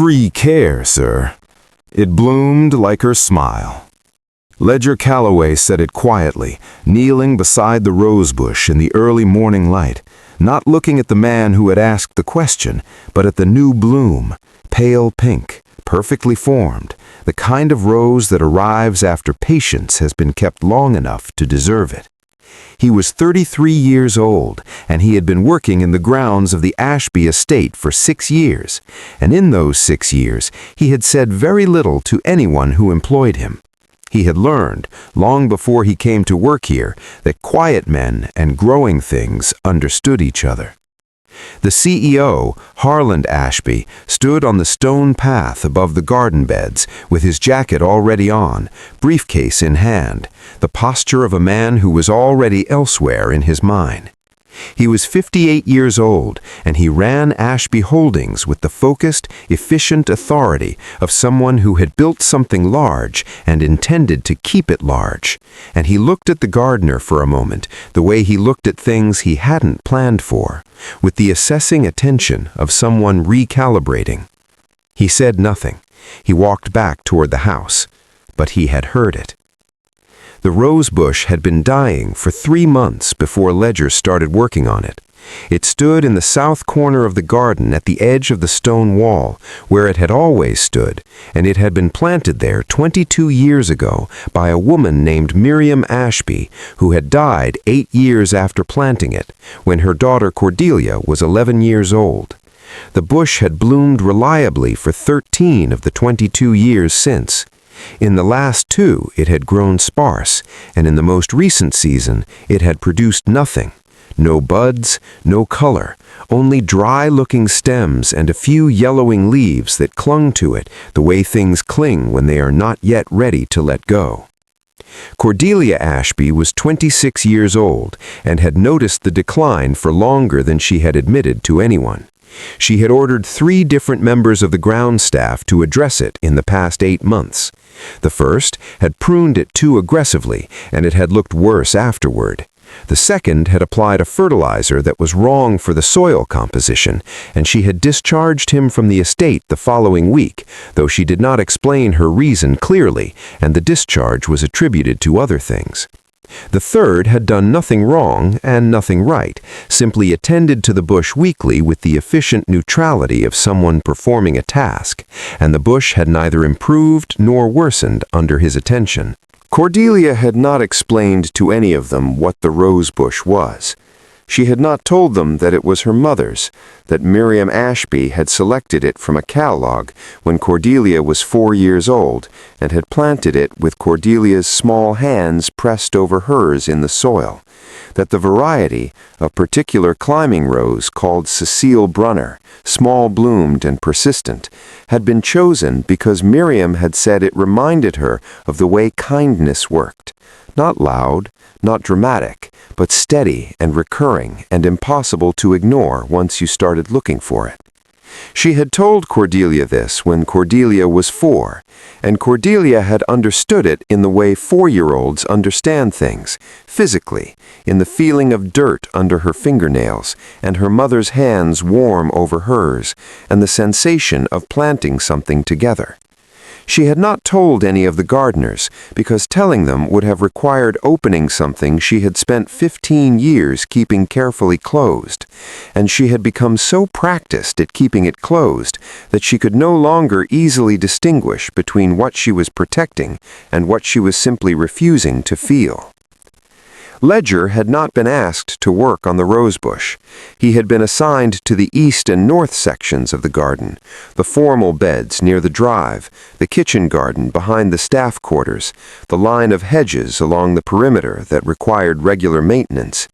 Free care, sir. It bloomed like her smile. Ledger Calloway said it quietly, kneeling beside the rosebush in the early morning light, not looking at the man who had asked the question, but at the new bloom, pale pink, perfectly formed, the kind of rose that arrives after patience has been kept long enough to deserve it. He was 33 years old, and he had been working in the grounds of the Ashby estate for 6 years, and in those 6 years he had said very little to anyone who employed him. He had learned, long before he came to work here, that quiet men and growing things understood each other. The CEO, Harland Ashby, stood on the stone path above the garden beds with his jacket already on, briefcase in hand, the posture of a man who was already elsewhere in his mind. He was 58 years old, and he ran Ashby Holdings with the focused, efficient authority of someone who had built something large and intended to keep it large. And he looked at the gardener for a moment, the way he looked at things he hadn't planned for, with the assessing attention of someone recalibrating. He said nothing. He walked back toward the house, but he had heard it. The rosebush had been dying for 3 months before Ledger started working on it. It stood in the south corner of the garden at the edge of the stone wall, where it had always stood, and it had been planted there 22 years ago by a woman named Miriam Ashby, who had died 8 years after planting it, when her daughter Cordelia was 11 years old. The bush had bloomed reliably for 13 of the 22 years since. In the last 2, it had grown sparse, and in the most recent season, it had produced nothing. No buds, no color, only dry-looking stems and a few yellowing leaves that clung to it the way things cling when they are not yet ready to let go. Cordelia Ashby was 26 years old and had noticed the decline for longer than she had admitted to anyone. She had ordered 3 different members of the ground staff to address it in the past 8 months. The first had pruned it too aggressively, and it had looked worse afterward. The second had applied a fertilizer that was wrong for the soil composition, and she had discharged him from the estate the following week, though she did not explain her reason clearly, and the discharge was attributed to other things. The third had done nothing wrong and nothing right, simply attended to the bush weekly with the efficient neutrality of someone performing a task, and the bush had neither improved nor worsened under his attention. Cordelia had not explained to any of them what the rosebush was. She had not told them that it was her mother's, that Miriam Ashby had selected it from a catalog when Cordelia was 4 years old and had planted it with Cordelia's small hands pressed over hers in the soil, that the variety, a particular climbing rose called Cecile Brunner, small-bloomed and persistent, had been chosen because Miriam had said it reminded her of the way kindness worked. Not loud, not dramatic, but steady and recurring and impossible to ignore once you started looking for it. She had told Cordelia this when Cordelia was 4, and Cordelia had understood it in the way 4-year-olds understand things, physically, in the feeling of dirt under her fingernails, and her mother's hands warm over hers, and the sensation of planting something together. She had not told any of the gardeners, because telling them would have required opening something she had spent 15 years keeping carefully closed, and she had become so practiced at keeping it closed that she could no longer easily distinguish between what she was protecting and what she was simply refusing to feel. Ledger had not been asked to work on the rosebush. He had been assigned to the east and north sections of the garden, the formal beds near the drive, the kitchen garden behind the staff quarters, the line of hedges along the perimeter that required regular maintenance.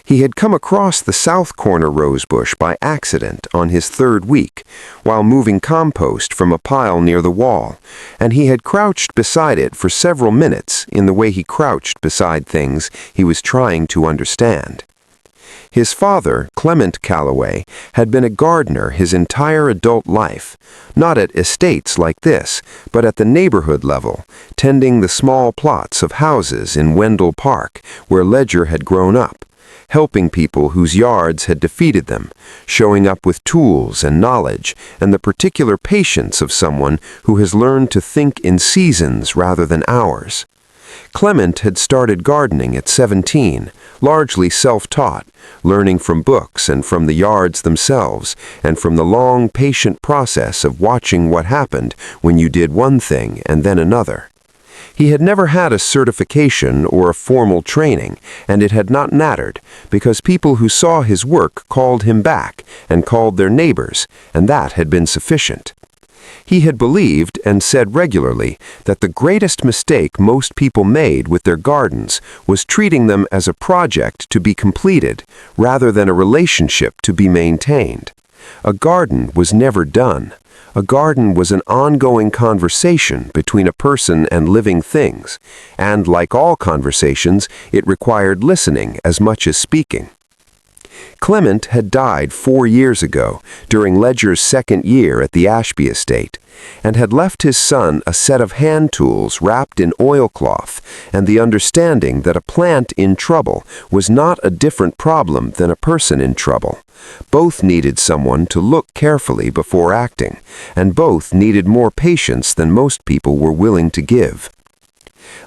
He had come across the south corner rosebush by accident on his 3rd week, while moving compost from a pile near the wall, and he had crouched beside it for several minutes in the way he crouched beside things he was trying to understand. His father, Clement Calloway, had been a gardener his entire adult life, not at estates like this, but at the neighborhood level, tending the small plots of houses in Wendell Park, where Ledger had grown up. helping people whose yards had defeated them, showing up with tools and knowledge and the particular patience of someone who has learned to think in seasons rather than hours. Clement had started gardening at 17, largely self-taught, learning from books and from the yards themselves, and from the long, patient process of watching what happened when you did one thing and then another. He had never had a certification or a formal training, and it had not mattered, because people who saw his work called him back and called their neighbors, and that had been sufficient. He had believed and said regularly that the greatest mistake most people made with their gardens was treating them as a project to be completed rather than a relationship to be maintained. A garden was never done. A garden was an ongoing conversation between a person and living things, and like all conversations, it required listening as much as speaking. Clement had died 4 years ago, during Ledger's second year at the Ashby estate, and had left his son a set of hand tools wrapped in oilcloth and the understanding that a plant in trouble was not a different problem than a person in trouble. Both needed someone to look carefully before acting, and both needed more patience than most people were willing to give.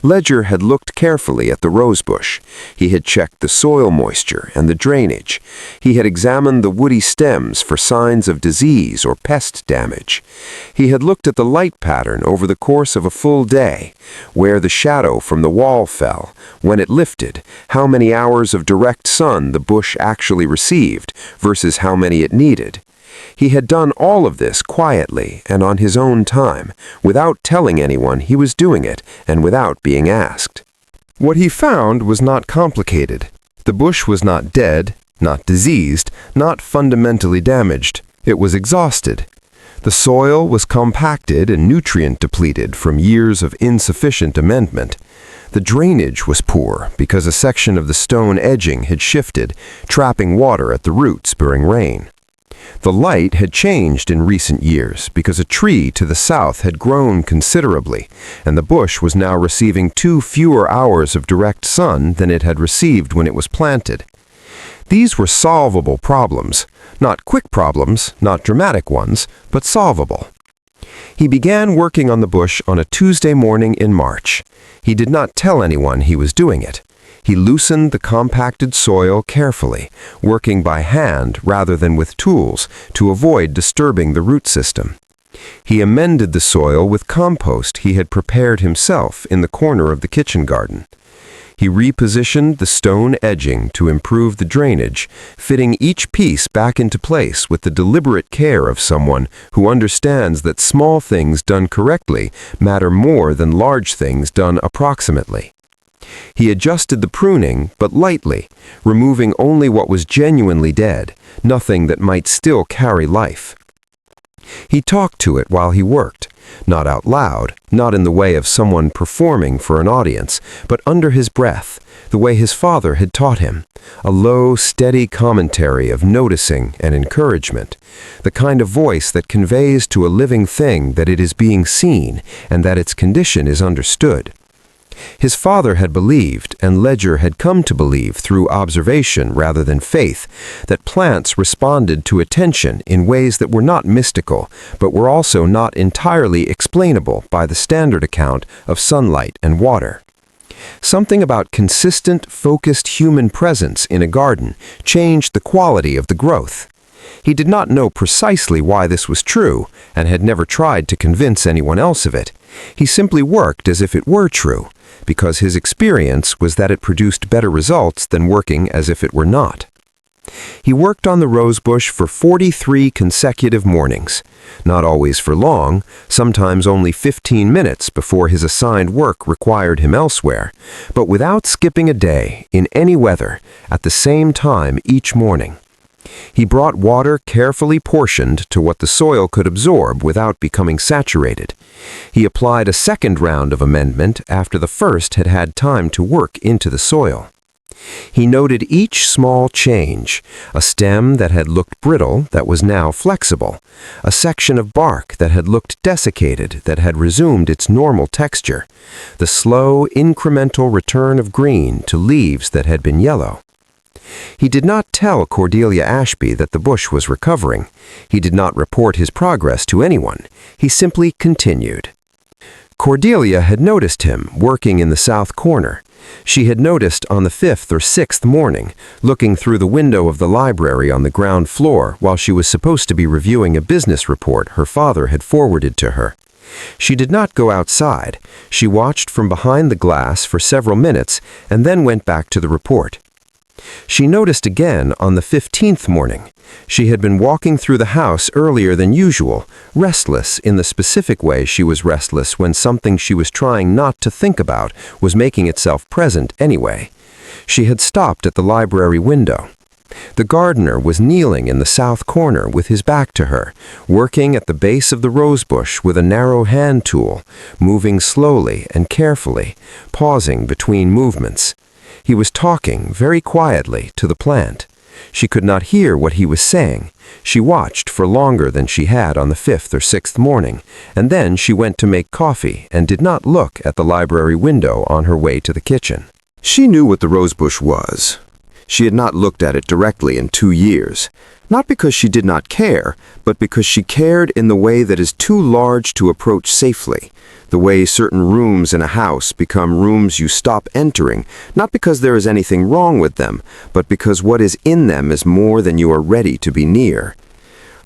Ledger had looked carefully at the rosebush. He had checked the soil moisture and the drainage. He had examined the woody stems for signs of disease or pest damage. He had looked at the light pattern over the course of a full day, where the shadow from the wall fell, when it lifted, how many hours of direct sun the bush actually received versus how many it needed. He had done all of this quietly and on his own time, without telling anyone he was doing it and without being asked. What he found was not complicated. The bush was not dead, not diseased, not fundamentally damaged. It was exhausted. The soil was compacted and nutrient depleted from years of insufficient amendment. The drainage was poor because a section of the stone edging had shifted, trapping water at the roots during rain. The light had changed in recent years because a tree to the south had grown considerably, and the bush was now receiving 2 fewer hours of direct sun than it had received when it was planted. These were solvable problems, not quick problems, not dramatic ones, but solvable. He began working on the bush on a Tuesday morning in March. He did not tell anyone he was doing it. He loosened the compacted soil carefully, working by hand rather than with tools to avoid disturbing the root system. He amended the soil with compost he had prepared himself in the corner of the kitchen garden. He repositioned the stone edging to improve the drainage, fitting each piece back into place with the deliberate care of someone who understands that small things done correctly matter more than large things done approximately. He adjusted the pruning, but lightly, removing only what was genuinely dead, nothing that might still carry life. He talked to it while he worked, not out loud, not in the way of someone performing for an audience, but under his breath, the way his father had taught him, a low, steady commentary of noticing and encouragement, the kind of voice that conveys to a living thing that it is being seen and that its condition is understood. His father had believed, and Ledger had come to believe through observation rather than faith, that plants responded to attention in ways that were not mystical, but were also not entirely explainable by the standard account of sunlight and water. Something about consistent, focused human presence in a garden changed the quality of the growth. He did not know precisely why this was true, and had never tried to convince anyone else of it. He simply worked as if it were true, because his experience was that it produced better results than working as if it were not. He worked on the rosebush for 43 consecutive mornings, not always for long, sometimes only 15 minutes before his assigned work required him elsewhere, but without skipping a day, in any weather, at the same time each morning. He brought water carefully portioned to what the soil could absorb without becoming saturated. He applied a second round of amendment after the first had had time to work into the soil. He noted each small change, a stem that had looked brittle that was now flexible, a section of bark that had looked desiccated that had resumed its normal texture, the slow, incremental return of green to leaves that had been yellow. He did not tell Cordelia Ashby that the bush was recovering. He did not report his progress to anyone. He simply continued. Cordelia had noticed him working in the south corner. She had noticed on the 5th or 6th morning, looking through the window of the library on the ground floor while she was supposed to be reviewing a business report her father had forwarded to her. She did not go outside. She watched from behind the glass for several minutes and then went back to the report. She noticed again on the 15th morning. She had been walking through the house earlier than usual, restless in the specific way she was restless when something she was trying not to think about was making itself present anyway. She had stopped at the library window. The gardener was kneeling in the south corner with his back to her, working at the base of the rosebush with a narrow hand tool, moving slowly and carefully, pausing between movements. He was talking very quietly to the plant. She could not hear what he was saying. She watched for longer than she had on the 5th or 6th morning, and then she went to make coffee and did not look at the library window on her way to the kitchen. She knew what the rosebush was. She had not looked at it directly in 2 years, not because she did not care, but because she cared in the way that is too large to approach safely, the way certain rooms in a house become rooms you stop entering, not because there is anything wrong with them, but because what is in them is more than you are ready to be near.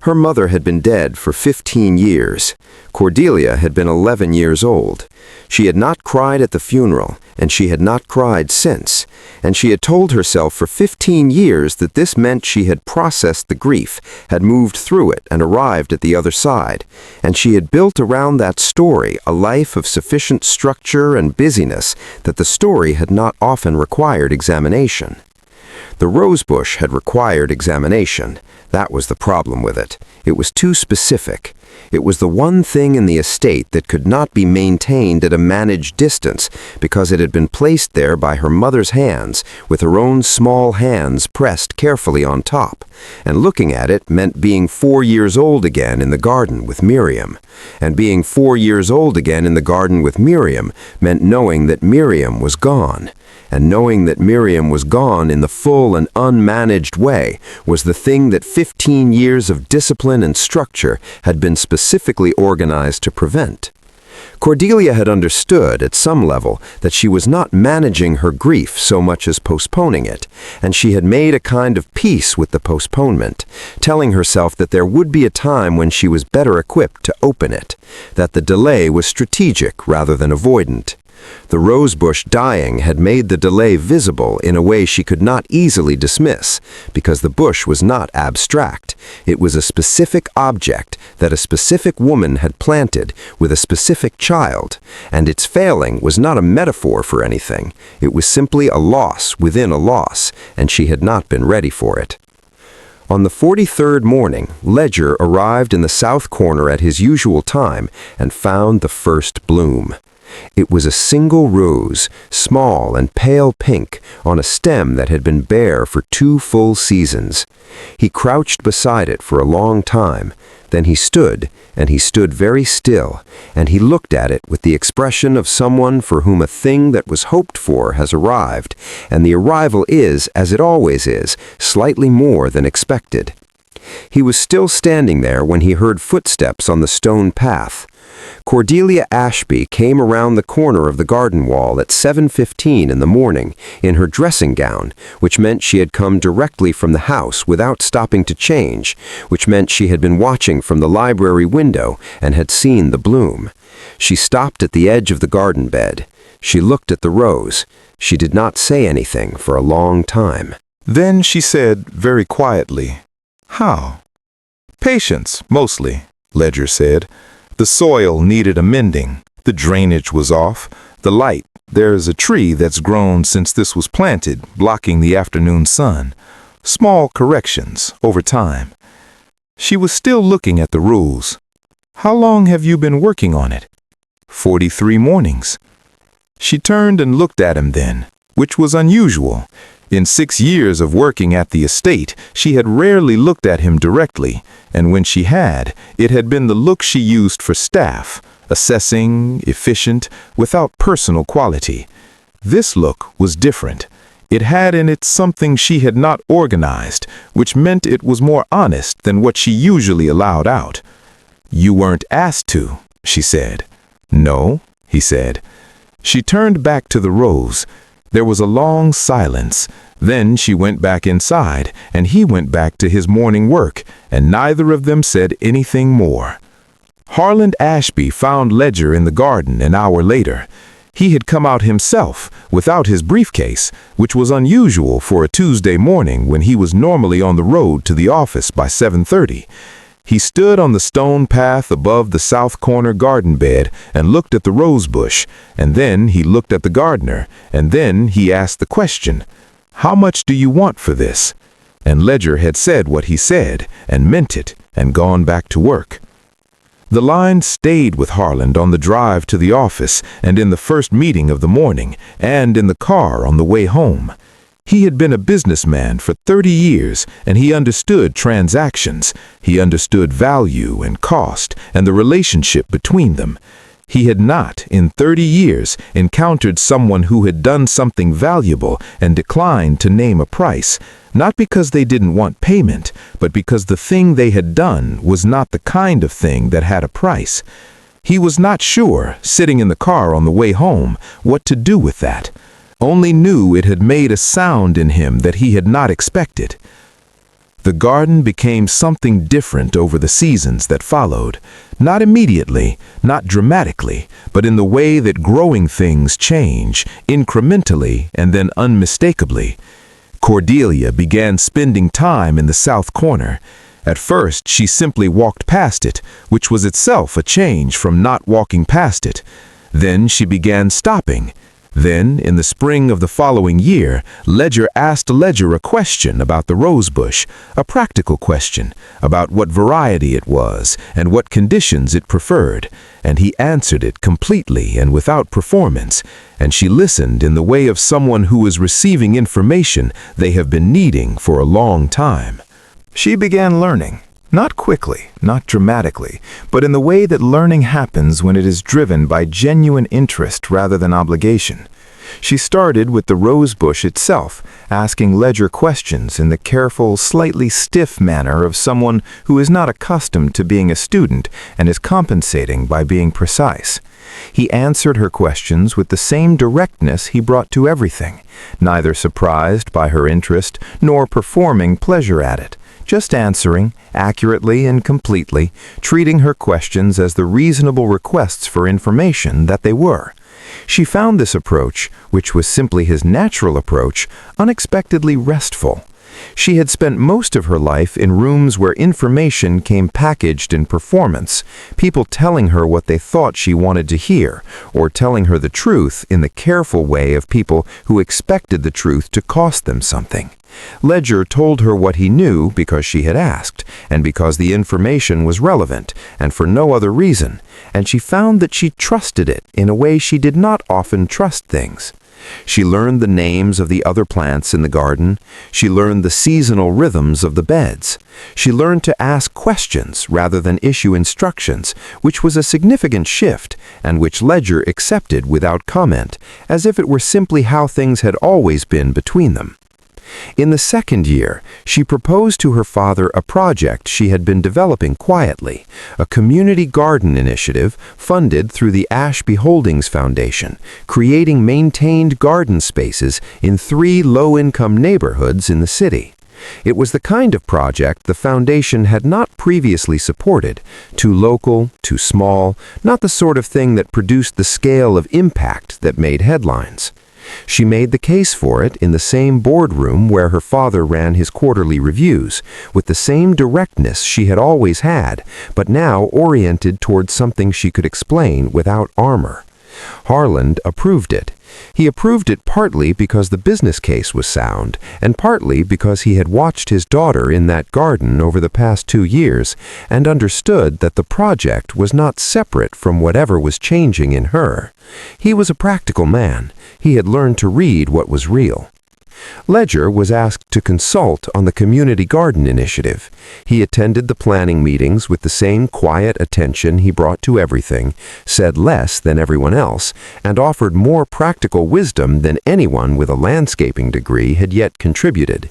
Her mother had been dead for 15 years. Cordelia had been 11 years old. She had not cried at the funeral, and she had not cried since, and she had told herself for 15 years that this meant she had processed the grief, had moved through it and arrived at the other side, and she had built around that story a life of sufficient structure and busyness that the story had not often required examination. The rosebush had required examination. That was the problem with it. It was too specific. It was the one thing in the estate that could not be maintained at a managed distance because it had been placed there by her mother's hands, with her own small hands pressed carefully on top. And looking at it meant being 4 years old again in the garden with Miriam. And being 4 years old again in the garden with Miriam meant knowing that Miriam was gone. And knowing that Miriam was gone in the full and unmanaged way was the thing that 15 years of discipline and structure had been specifically organized to prevent. Cordelia had understood at some level that she was not managing her grief so much as postponing it, and she had made a kind of peace with the postponement, telling herself that there would be a time when she was better equipped to open it, that the delay was strategic rather than avoidant. The rosebush dying had made the delay visible in a way she could not easily dismiss, because the bush was not abstract. It was a specific object that a specific woman had planted with a specific child, and its failing was not a metaphor for anything. It was simply a loss within a loss, and she had not been ready for it. On the 43rd morning, Ledger arrived in the south corner at his usual time and found the first bloom. It was a single rose, small and pale pink, on a stem that had been bare for 2 full seasons. He crouched beside it for a long time. Then he stood, and he stood very still, and he looked at it with the expression of someone for whom a thing that was hoped for has arrived, and the arrival is, as it always is, slightly more than expected. He was still standing there when he heard footsteps on the stone path. Cordelia Ashby came around the corner of the garden wall at 7:15 in the morning in her dressing gown, which meant she had come directly from the house without stopping to change, which meant she had been watching from the library window and had seen the bloom. She stopped at the edge of the garden bed. She looked at the rose. She did not say anything for a long time. Then she said very quietly, "How?" "Patience, mostly," Ledger said. "The soil needed amending. The drainage was off. The light, there's a tree that's grown since this was planted, blocking the afternoon sun. Small corrections over time." She was still looking at the rules. "How long have you been working on it?" 43 mornings. She turned and looked at him then, which was unusual. In 6 years of working at the estate, she had rarely looked at him directly, and when she had, it had been the look she used for staff, assessing, efficient, without personal quality. This look was different. It had in it something she had not organized, which meant it was more honest than what she usually allowed out. "You weren't asked to," she said. "No," he said. She turned back to the rose. There was a long silence. Then she went back inside, and he went back to his morning work, and neither of them said anything more. Harland Ashby found Ledger in the garden an hour later. He had come out himself, without his briefcase, which was unusual for a Tuesday morning when he was normally on the road to the office by 7:30. He stood on the stone path above the south corner garden bed and looked at the rosebush, and then he looked at the gardener, and then he asked the question, "How much do you want for this?" And Ledger had said what he said, and meant it, and gone back to work. The line stayed with Harland on the drive to the office, and in the first meeting of the morning, and in the car on the way home. He had been a businessman for 30 years, and he understood transactions. He understood value and cost, and the relationship between them. He had not, in 30 years, encountered someone who had done something valuable and declined to name a price, not because they didn't want payment, but because the thing they had done was not the kind of thing that had a price. He was not sure, sitting in the car on the way home, what to do with that. Only knew it had made a sound in him that he had not expected. The garden became something different over the seasons that followed, not immediately, not dramatically, but in the way that growing things change, incrementally and then unmistakably. Cordelia began spending time in the south corner. At first, she simply walked past it, which was itself a change from not walking past it. Then she began stopping. Then, in the spring of the following year, Ledger asked Ledger a question about the rosebush, a practical question about what variety it was and what conditions it preferred, and he answered it completely and without performance, and she listened in the way of someone who is receiving information they have been needing for a long time. She began learning. Not quickly, not dramatically, but in the way that learning happens when it is driven by genuine interest rather than obligation. She started with the rosebush itself, asking Ledger questions in the careful, slightly stiff manner of someone who is not accustomed to being a student and is compensating by being precise. He answered her questions with the same directness he brought to everything, neither surprised by her interest nor performing pleasure at it. Just answering, accurately and completely, treating her questions as the reasonable requests for information that they were. She found this approach, which was simply his natural approach, unexpectedly restful. She had spent most of her life in rooms where information came packaged in performance, people telling her what they thought she wanted to hear, or telling her the truth in the careful way of people who expected the truth to cost them something. Ledger told her what he knew because she had asked, and because the information was relevant, and for no other reason, and she found that she trusted it in a way she did not often trust things. She learned the names of the other plants in the garden. She learned the seasonal rhythms of the beds. She learned to ask questions rather than issue instructions, which was a significant shift, and which Ledger accepted without comment, as if it were simply how things had always been between them. In the second year, she proposed to her father a project she had been developing quietly, a community garden initiative funded through the Ashby Holdings Foundation, creating maintained garden spaces in 3 low-income neighborhoods in the city. It was the kind of project the foundation had not previously supported, too local, too small, not the sort of thing that produced the scale of impact that made headlines. She made the case for it in the same boardroom where her father ran his quarterly reviews, with the same directness she had always had, but now oriented towards something she could explain without armor. Harland approved it. He approved it partly because the business case was sound, and partly because he had watched his daughter in that garden over the past 2 years and understood that the project was not separate from whatever was changing in her. He was a practical man. He had learned to read what was real. Ledger was asked to consult on the community garden initiative. He attended the planning meetings with the same quiet attention he brought to everything, said less than everyone else, and offered more practical wisdom than anyone with a landscaping degree had yet contributed.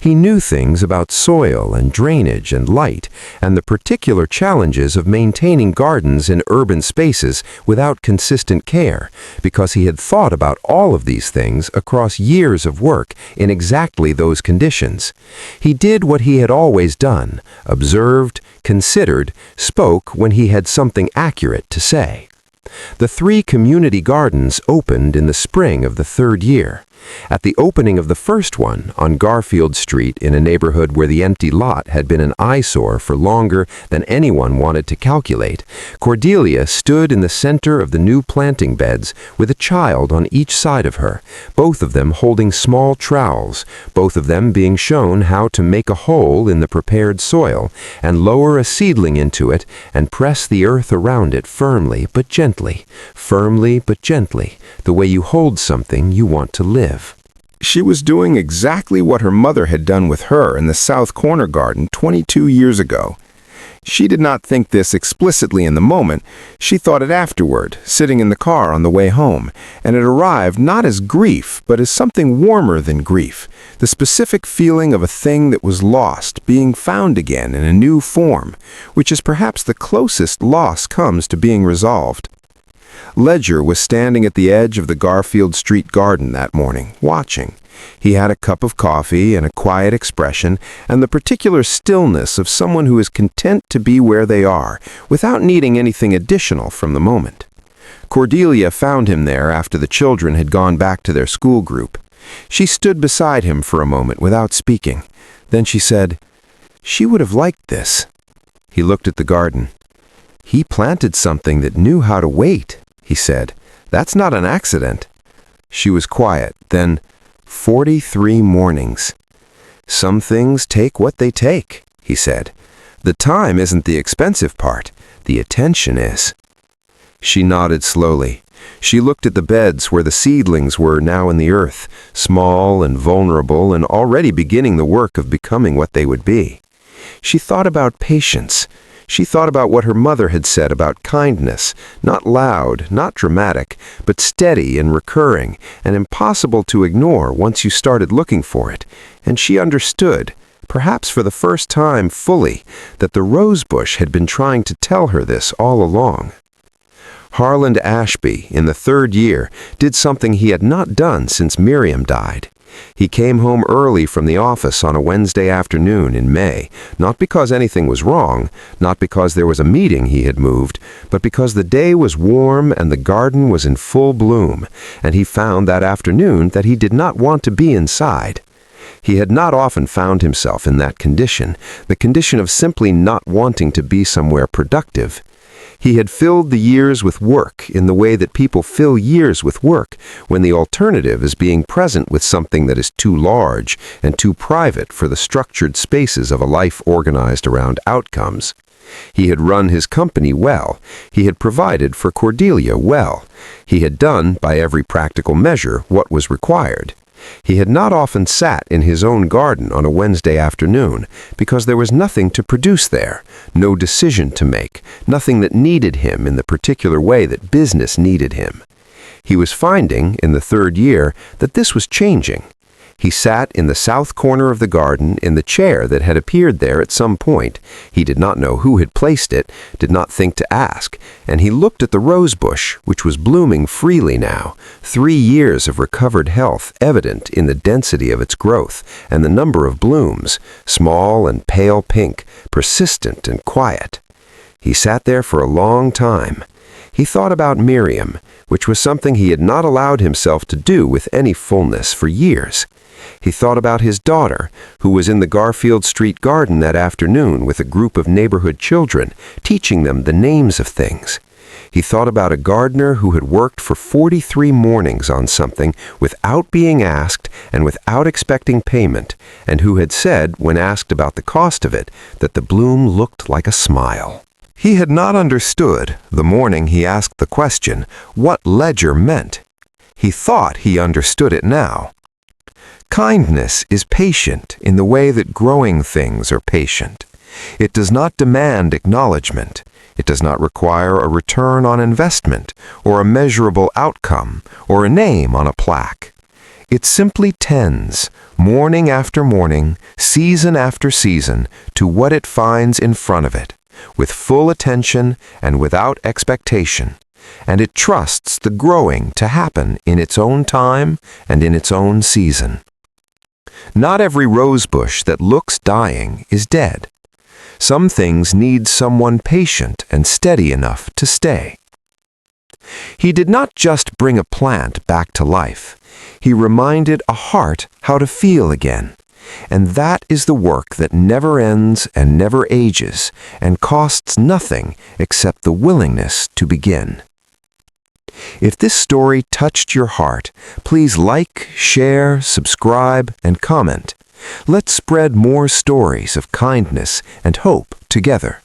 He knew things about soil and drainage and light, and the particular challenges of maintaining gardens in urban spaces without consistent care, because he had thought about all of these things across years of work in exactly those conditions. He did what he had always done, observed, considered, spoke when he had something accurate to say. The 3 community gardens opened in the spring of the 3rd year. At the opening of the first one, on Garfield Street in a neighborhood where the empty lot had been an eyesore for longer than anyone wanted to calculate, Cordelia stood in the center of the new planting beds with a child on each side of her, both of them holding small trowels, both of them being shown how to make a hole in the prepared soil and lower a seedling into it and press the earth around it firmly but gently, the way you hold something you want to live. She was doing exactly what her mother had done with her in the South Corner garden 22 years ago. She did not think this explicitly in the moment. She thought it afterward, sitting in the car on the way home, and it arrived not as grief, but as something warmer than grief, the specific feeling of a thing that was lost being found again in a new form, which is perhaps the closest loss comes to being resolved. Ledger was standing at the edge of the Garfield Street garden that morning, watching. He had a cup of coffee and a quiet expression and the particular stillness of someone who is content to be where they are, without needing anything additional from the moment. Cordelia found him there after the children had gone back to their school group. She stood beside him for a moment without speaking. Then she said, "She would have liked this." He looked at the garden. "He planted something that knew how to wait," he said. "That's not an accident." She was quiet. Then, 43 mornings. "Some things take what they take," he said. "The time isn't the expensive part. The attention is." She nodded slowly. She looked at the beds where the seedlings were now in the earth, small and vulnerable and already beginning the work of becoming what they would be. She thought about patience. She thought about what her mother had said about kindness, not loud, not dramatic, but steady and recurring, and impossible to ignore once you started looking for it. And she understood, perhaps for the first time fully, that the Rosebush had been trying to tell her this all along. Harland Ashby, in the 3rd year, did something he had not done since Miriam died. He came home early from the office on a Wednesday afternoon in May, not because anything was wrong, not because there was a meeting he had moved, but because the day was warm and the garden was in full bloom, and he found that afternoon that he did not want to be inside. He had not often found himself in that condition, the condition of simply not wanting to be somewhere productive. He had filled the years with work in the way that people fill years with work, when the alternative is being present with something that is too large and too private for the structured spaces of a life organized around outcomes. He had run his company well. He had provided for Cordelia well. He had done, by every practical measure, what was required. He had not often sat in his own garden on a Wednesday afternoon, because there was nothing to produce there, no decision to make, nothing that needed him in the particular way that business needed him. He was finding, in the 3rd year, that this was changing. He sat in the south corner of the garden in the chair that had appeared there at some point. He did not know who had placed it, did not think to ask, and he looked at the rosebush, which was blooming freely now, 3 years of recovered health evident in the density of its growth and the number of blooms, small and pale pink, persistent and quiet. He sat there for a long time. He thought about Miriam, which was something he had not allowed himself to do with any fullness for years. He thought about his daughter, who was in the Garfield Street garden that afternoon with a group of neighborhood children, teaching them the names of things. He thought about a gardener who had worked for 43 mornings on something without being asked and without expecting payment, and who had said, when asked about the cost of it, that the bloom looked like a smile. He had not understood, the morning he asked the question, what ledger meant. He thought he understood it now. Kindness is patient in the way that growing things are patient. It does not demand acknowledgement. It does not require a return on investment, or a measurable outcome, or a name on a plaque. It simply tends, morning after morning, season after season, to what it finds in front of it, with full attention and without expectation, and it trusts the growing to happen in its own time and in its own season. Not every rosebush that looks dying is dead. Some things need someone patient and steady enough to stay. He did not just bring a plant back to life. He reminded a heart how to feel again. And that is the work that never ends and never ages and costs nothing except the willingness to begin. If this story touched your heart, please like, share, subscribe, and comment. Let's spread more stories of kindness and hope together.